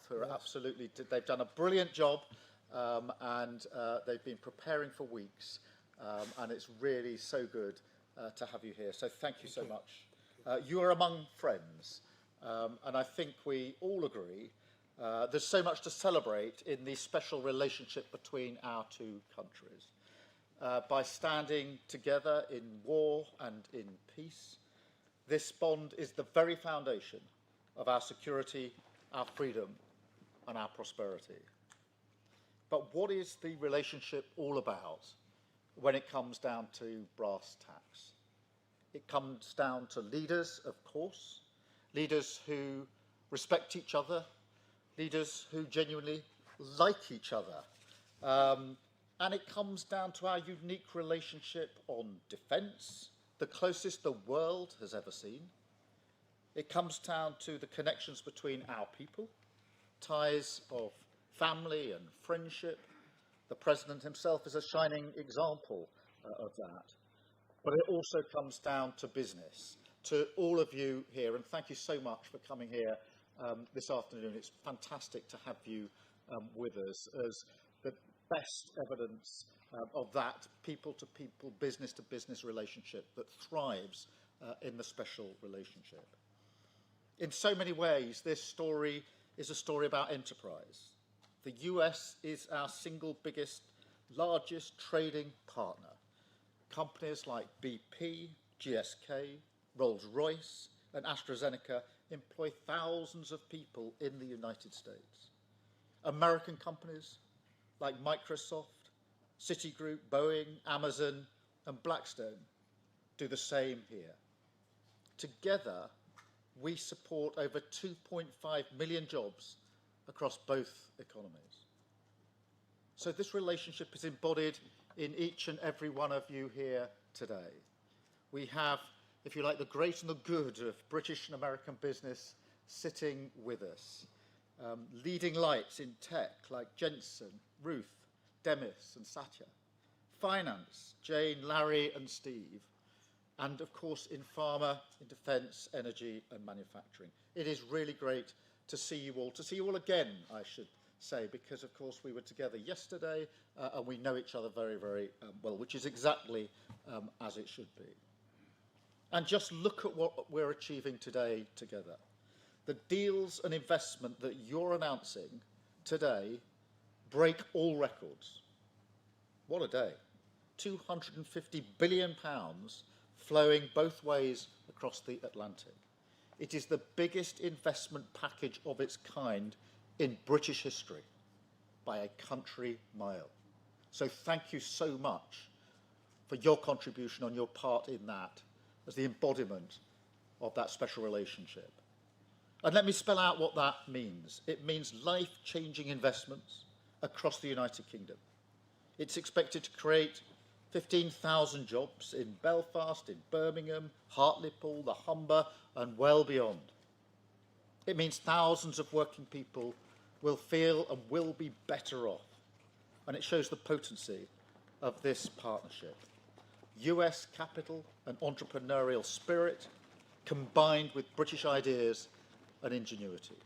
who are absolutely, they've done a brilliant job, and they've been preparing for weeks, and it's really so good to have you here. So thank you so much. You are among friends, and I think we all agree there's so much to celebrate in the special relationship between our two countries. By standing together in war and in peace, this bond is the very foundation of our security, our freedom, and our prosperity. But what is the relationship all about when it comes down to brass tacks? It comes down to leaders, of course, leaders who respect each other, leaders who genuinely like each other. And it comes down to our unique relationship on defence, the closest the world has ever seen. It comes down to the connections between our people, ties of family and friendship. The President himself is a shining example of that. But it also comes down to business, to all of you here, and thank you so much for coming here this afternoon. It's fantastic to have you with us as the best evidence of that people-to-people, business-to-business relationship that thrives in the special relationship. In so many ways, this story is a story about enterprise. The US is our single biggest, largest trading partner. Companies like BP, GSK, Rolls-Royce, and AstraZeneca employ thousands of people in the United States. American companies like Microsoft, Citigroup, Boeing, Amazon, and Blackstone do the same here. Together, we support over 2.5 million jobs across both economies. So this relationship is embodied in each and every one of you here today. We have, if you like, the great and the good of British and American business sitting with us. Leading lights in tech like Jensen, Ruth, Demis and Satya. Finance, Jane, Larry and Steve. And of course in pharma, in defence, energy and manufacturing. It is really great to see you all again, I should say, because of course we were together yesterday and we know each other very, very well, which is exactly as it should be. And just look at what we're achieving today together. The deals and investment that you're announcing today break all records. What a day. £250 billion flowing both ways across the Atlantic. It is the biggest investment package of its kind in British history by a country mile. So thank you so much for your contribution on your part in that as the embodiment of that special relationship. And let me spell out what that means. It means life-changing investments across the United Kingdom. It's expected to create 15,000 jobs in Belfast, in Birmingham, Hartlepool, the Humber, and well beyond. It means thousands of working people will feel and will be better off. And it shows the potency of this partnership. US capital and entrepreneurial spirit combined with British ideas and ingenuity.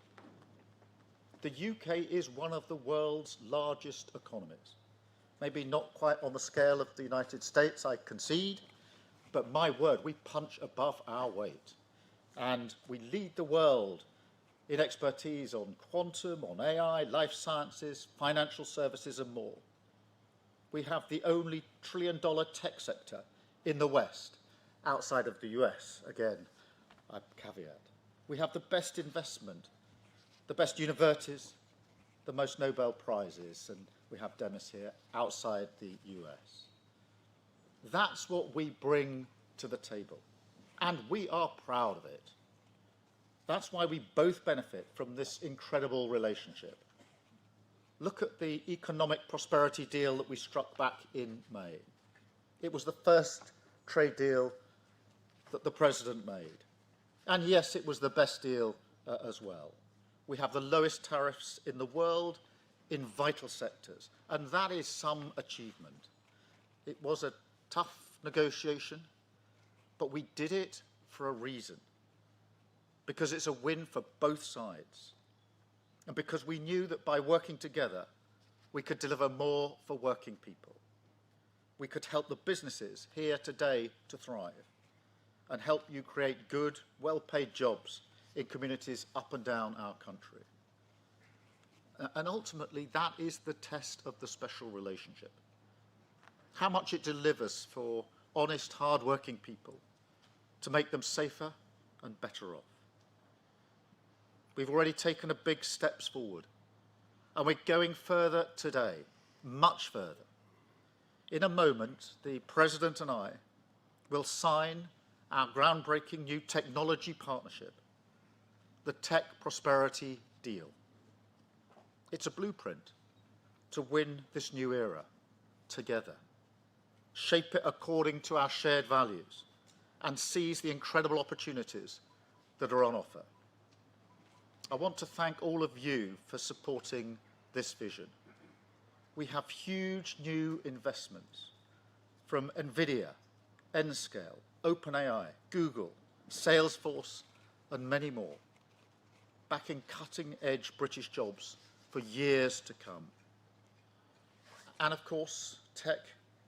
The UK is one of the world's largest economies. Maybe not quite on the scale of the United States, I concede, but my word, we punch above our weight. And we lead the world in expertise on quantum, on AI, life sciences, financial services and more. We have the only trillion-dollar tech sector in the West, outside of the US, again, I caveat. We have the best investment, the best universities, the most Nobel Prizes, and we have Demis here, outside the US. That's what we bring to the table, and we are proud of it. That's why we both benefit from this incredible relationship. Look at the economic prosperity deal that we struck back in May. It was the first trade deal that the President made. And yes, it was the best deal as well. We have the lowest tariffs in the world in vital sectors, and that is some achievement. It was a tough negotiation, but we did it for a reason, because it's a win for both sides. and because we knew that by working together, we could deliver more for working people. We could help the businesses here today to thrive and help you create good, well-paid jobs in communities up and down our country. And ultimately, that is the test of the special relationship. How much it delivers for honest, hard-working people to make them safer and better off. We've already taken a big steps forward, and we're going further today, much further. In a moment, the President and I will sign our groundbreaking new technology partnership, the Tech Prosperity Deal. It's a blueprint to win this new era together, shape it according to our shared values, and seize the incredible opportunities that are on offer. I want to thank all of you for supporting this vision. We have huge new investments from NVIDIA, Nscale, OpenAI, Google, Salesforce, and many more, backing cutting-edge British jobs for years to come. And of course, tech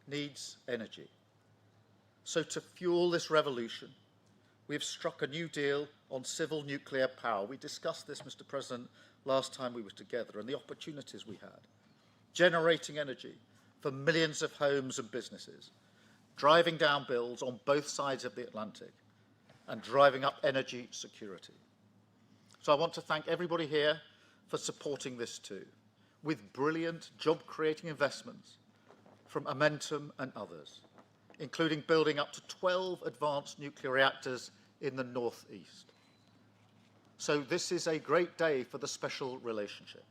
needs energy. So to fuel this revolution, we've struck a new deal on civil nuclear power. We discussed this, Mr. President, last time we were together, and the opportunities we had. Generating energy for millions of homes and businesses, driving down bills on both sides of the Atlantic, and driving up energy security. So I want to thank everybody here for supporting this too, with brilliant job-creating investments from Momentum and others, including building up to 12 advanced nuclear reactors in the northeast. So this is a great day for the special relationship,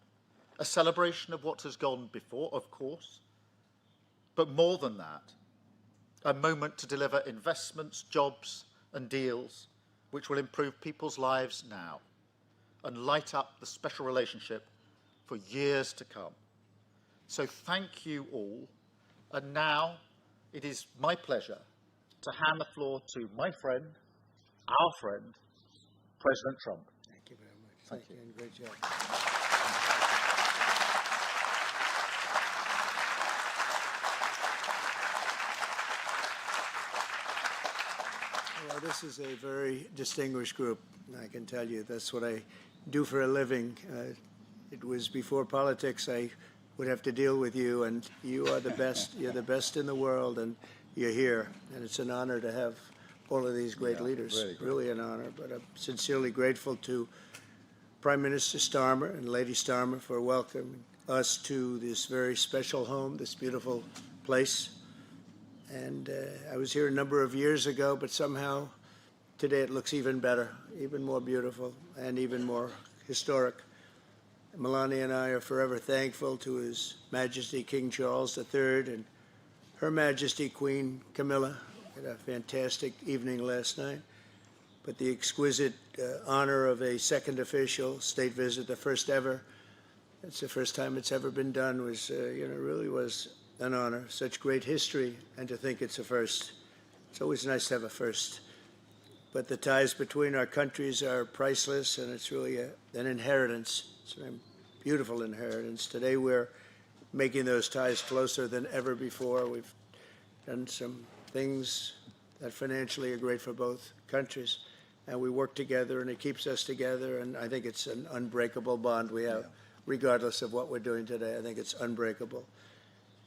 a celebration of what has gone before, of course, but more than that, a moment to deliver investments, jobs, and deals which will improve people's lives now and light up the special relationship for years to come. So thank you all. And now it is my pleasure to hand the floor to my friend, our friend, President Trump. Thank you very much. Thank you, and great job. Well, this is a very distinguished group, I can tell you. That's what I do for a living. It was before politics. I would have to deal with you, and you are the best. You're the best in the world, and you're here. And it's an honor to have all of these great leaders. Really an honor. But I'm sincerely grateful to Prime Minister Starmer and Lady Starmer for welcoming us to this very special home, this beautiful place. And I was here a number of years ago, but somehow today it looks even better, even more beautiful, and even more historic. Melania and I are forever thankful to His Majesty King Charles III and Her Majesty Queen Camilla. We had a fantastic evening last night. But the exquisite honor of a second official state visit, the first ever, it's the first time it's ever been done, was, really was an honor. Such great history, and to think it's a first. It's always nice to have a first. But the ties between our countries are priceless, and it's really an inheritance. It's a beautiful inheritance. Today we're making those ties closer than ever before. We've done some things that financially are great for both countries, and we work together, and it keeps us together, and I think it's an unbreakable bond we have, regardless of what we're doing today. I think it's unbreakable.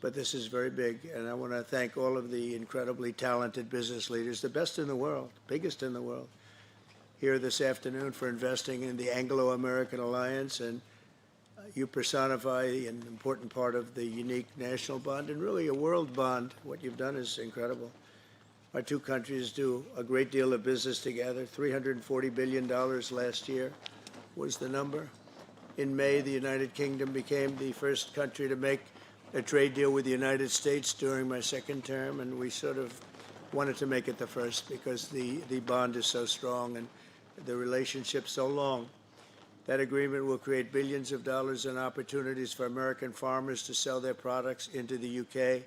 But this is very big, and I want to thank all of the incredibly talented business leaders, the best in the world, biggest in the world, here this afternoon for investing in the Anglo-American Alliance, and you personify an important part of the unique national bond and really a world bond. What you've done is incredible. Our two countries do a great deal of business together. $340 billion last year was the number. In May, the United Kingdom became the first country to make a trade deal with the United States during my second term, and we sort of wanted to make it the first because the bond is so strong and the relationship so long. That agreement will create billions of dollars in opportunities for American farmers to sell their products into the UK,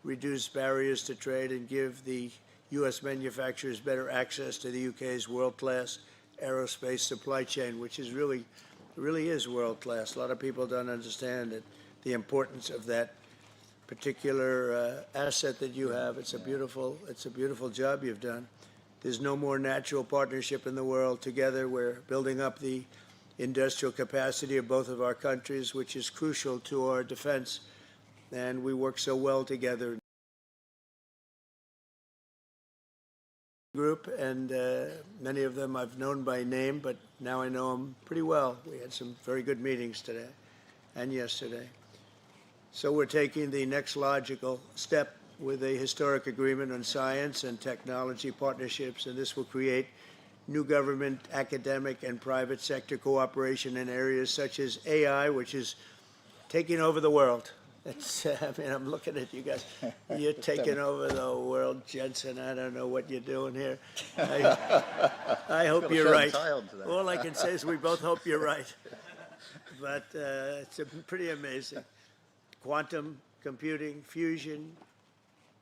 reduce barriers to trade, and give the U.S. manufacturers better access to the UK's world-class aerospace supply chain, which is really really is world class. A lot of people don't understand it, the importance of that particular asset that you have. It's a beautiful job you've done. There's no more natural partnership in the world. Together, we're building up the industrial capacity of both of our countries, which is crucial to our defense. And we work so well together. Group, and many of them I've known by name, but now I know them pretty well. We had some very good meetings today and yesterday. So we're taking the next logical step with a historic agreement on science and technology partnerships, and this will create new government, academic, and private sector cooperation in areas such as AI, which is taking over the world. I'm looking at you guys. You're taking over the world, Jensen. I don't know what you're doing here. I hope you're right. All I can say is we both hope you're right. But it's pretty amazing. Quantum computing, fusion,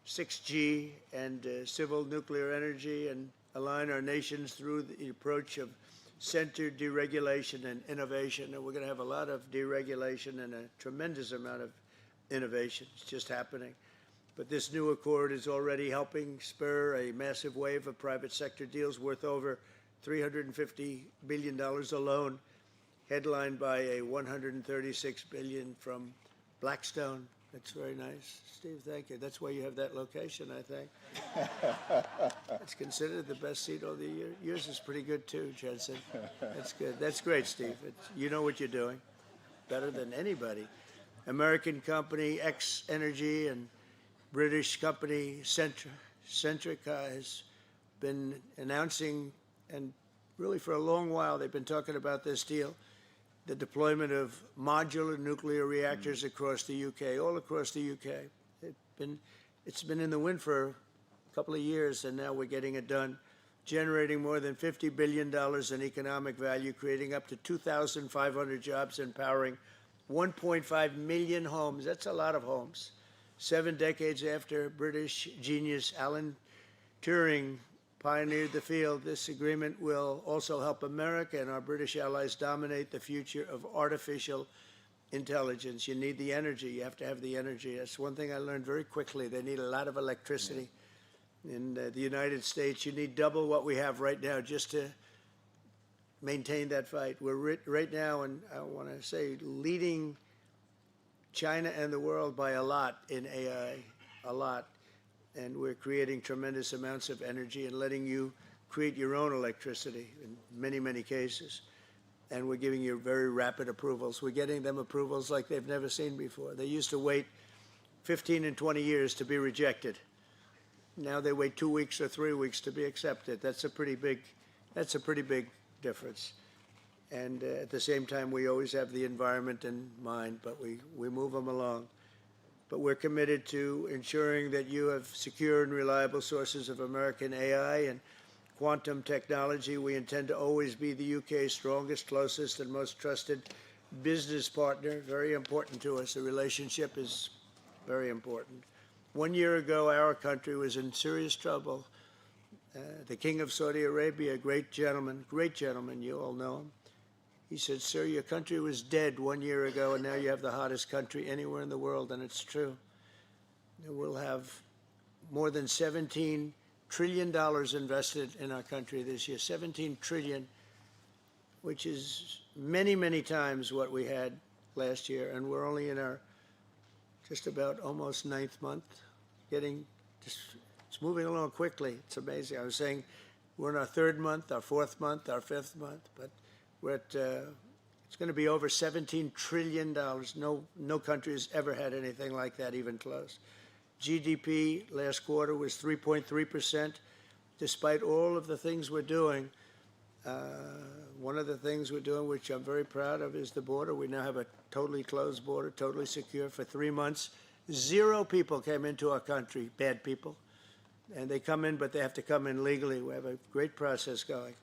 6G, and civil nuclear energy, and align our nations through the approach of centered deregulation and innovation. And we're going to have a lot of deregulation and a tremendous amount of innovation. It's just happening. But this new accord is already helping spur a massive wave of private sector deals worth over $350 billion alone, headlined by a $136 billion from Blackstone. That's very nice. Steve, thank you. That's why you have that location, I think. It's considered the best seat of the year. Yours is pretty good too, Jensen. That's good. That's great, Steve. You know what you're doing better than anybody. American company X Energy and British company Centrica has been announcing, and really for a long while they've been talking about this deal, the deployment of modular nuclear reactors across the UK, all across the UK. It's been in the wind for a couple of years, and now we're getting it done, generating more than $50 billion in economic value, creating up to 2,500 jobs, and powering 1.5 million homes. That's a lot of homes. 7 decades after British genius Alan Turing pioneered the field, this agreement will also help America and our British allies dominate the future of artificial intelligence. You need the energy. You have to have the energy. That's one thing I learned very quickly. They need a lot of electricity. In the United States, you need double what we have right now just to maintain that fight. We're right now, and I want to say, leading China and the world by a lot in AI, a lot. And we're creating tremendous amounts of energy and letting you create your own electricity in many, many cases. And we're giving you very rapid approvals. We're getting them approvals like they've never seen before. They used to wait 15 and 20 years to be rejected. Now they wait 2 weeks or 3 weeks to be accepted. That's a pretty big difference. And at the same time, we always have the environment in mind, but we move them along. But we're committed to ensuring that you have secure and reliable sources of American AI and quantum technology. We intend to always be the UK's strongest, closest, and most trusted business partner. Very important to us. The relationship is very important. 1 year ago, our country was in serious trouble. The King of Saudi Arabia, a great gentleman, you all know him. He said, "Sir, your country was dead 1 year ago, and now you have the hottest country anywhere in the world," and it's true. We'll have more than $17 trillion invested in our country this year, 17 trillion, which is many, many times what we had last year, and we're only in our just about almost 9th month, it's moving along quickly. It's amazing. I was saying we're in our 3rd month, our 4th month, our 5th month, but we're at, it's going to be over $17 trillion. No country has ever had anything like that, even close. GDP last quarter was 3.3%. Despite all of the things we're doing, one of the things we're doing, which I'm very proud of, is the border. We now have a totally closed border, totally secure for 3 months. 0 people came into our country, bad people. And they come in, but they have to come in legally. We have a great process going.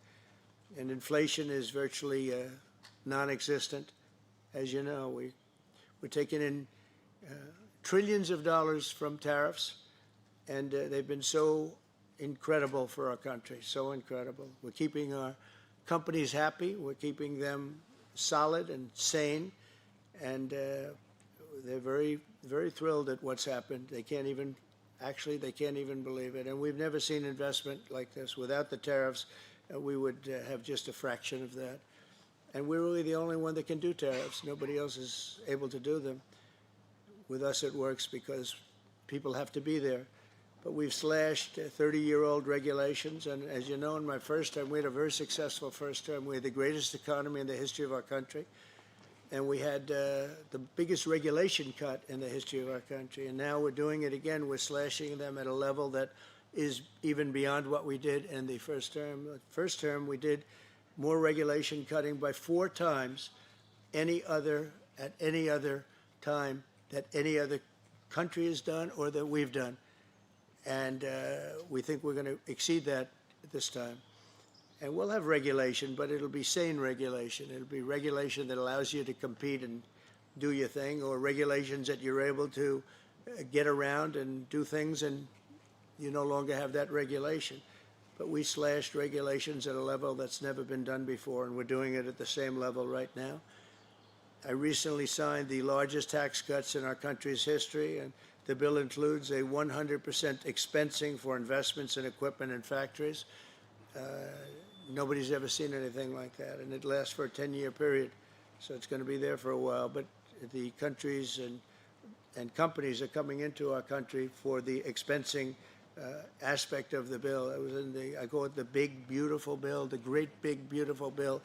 And inflation is virtually non-existent. As you know, we're taking in trillions of dollars from tariffs, and they've been so incredible for our country, so incredible. We're keeping our companies happy. We're keeping them solid and sane, and they're very, very thrilled at what's happened. They can't even believe it. And we've never seen investment like this. Without the tariffs, we would have just a fraction of that. And we're really the only one that can do tariffs. Nobody else is able to do them. With us, it works because people have to be there. But we've slashed 30-year-old regulations. And as you know, in my first term, we had a very successful first term. We had the greatest economy in the history of our country. And we had the biggest regulation cut in the history of our country. And now we're doing it again. We're slashing them at a level that is even beyond what we did in the first term. The first term, we did more regulation cutting by 4 times at any other time that any other country has done or that we've done. And we think we're going to exceed that this time. And we'll have regulation, but it'll be sane regulation. It'll be regulation that allows you to compete and do your thing, or regulations that you're able to get around and do things and you no longer have that regulation. But we slashed regulations at a level that's never been done before, and we're doing it at the same level right now. I recently signed the largest tax cuts in our country's history, and the bill includes a 100% expensing for investments in equipment and factories. Nobody's ever seen anything like that, and it lasts for a 10-year period, so it's going to be there for a while. But the countries and companies are coming into our country for the expensing aspect of the bill. It was I call it the big, beautiful bill, the great, big, beautiful bill.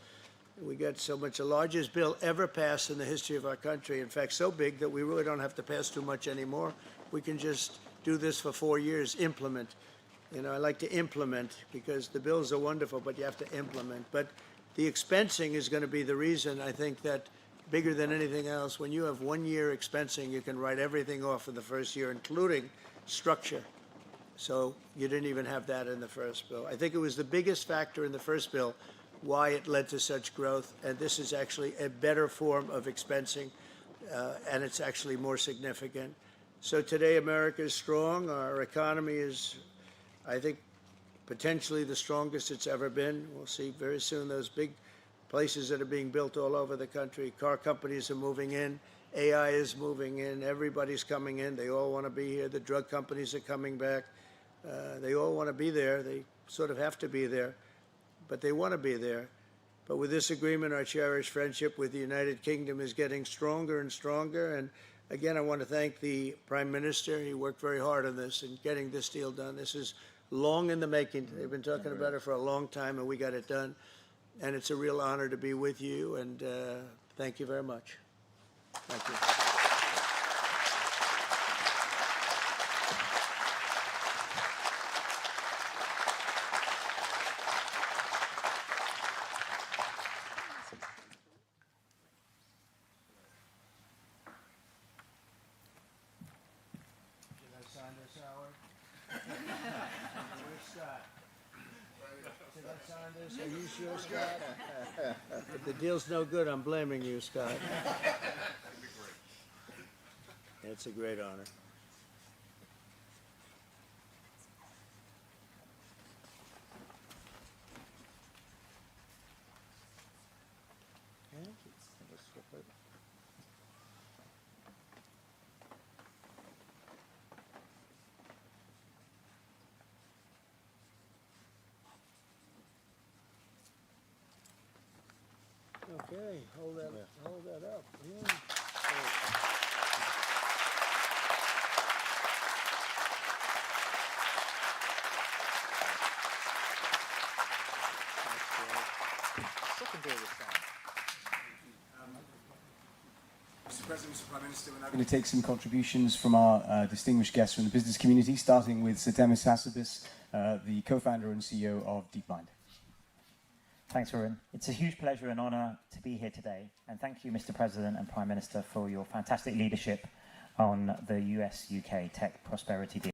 We got so much, the largest bill ever passed in the history of our country. In fact, so big that we really don't have to pass too much anymore. We can just do this for 4 years, implement. You know, I like to implement because the bills are wonderful, but you have to implement. But the expensing is going to be the reason, I think, that bigger than anything else, when you have 1 year expensing, you can write everything off for the first year, including structure. So you didn't even have that in the first bill. I think it was the biggest factor in the first bill why it led to such growth, and this is actually a better form of expensing, and it's actually more significant. So today America is strong. Our economy is, I think, potentially the strongest it's ever been. We'll see very soon those big places that are being built all over the country. Car companies are moving in. AI is moving in. Everybody's coming in. They all want to be here. The drug companies are coming back. They all want to be there. They sort of have to be there, but they want to be there. But with this agreement, our cherished friendship with the United Kingdom is getting stronger and stronger. And again, I want to thank the Prime Minister. He worked very hard on this and getting this deal done. This is long in the making. They've been talking about it for a long time, and we got it done. And it's a real honor to be with you, and thank you very much. Thank you. Are you sure, Scott? If the deal's no good, I'm blaming you, Scott. It's a great honor. Okay, hold that up. Yeah. Second deal this time. Mr. President, Mr. Prime Minister, we're now going to take some contributions from our distinguished guests from the business community, starting with Sir Demis Hassabis, the co-founder and CEO of DeepMind. Thanks, Warren. It's a huge pleasure and honour to be here today. And thank you, Mr. President and Prime Minister, for your fantastic leadership on the US-UK tech prosperity deal.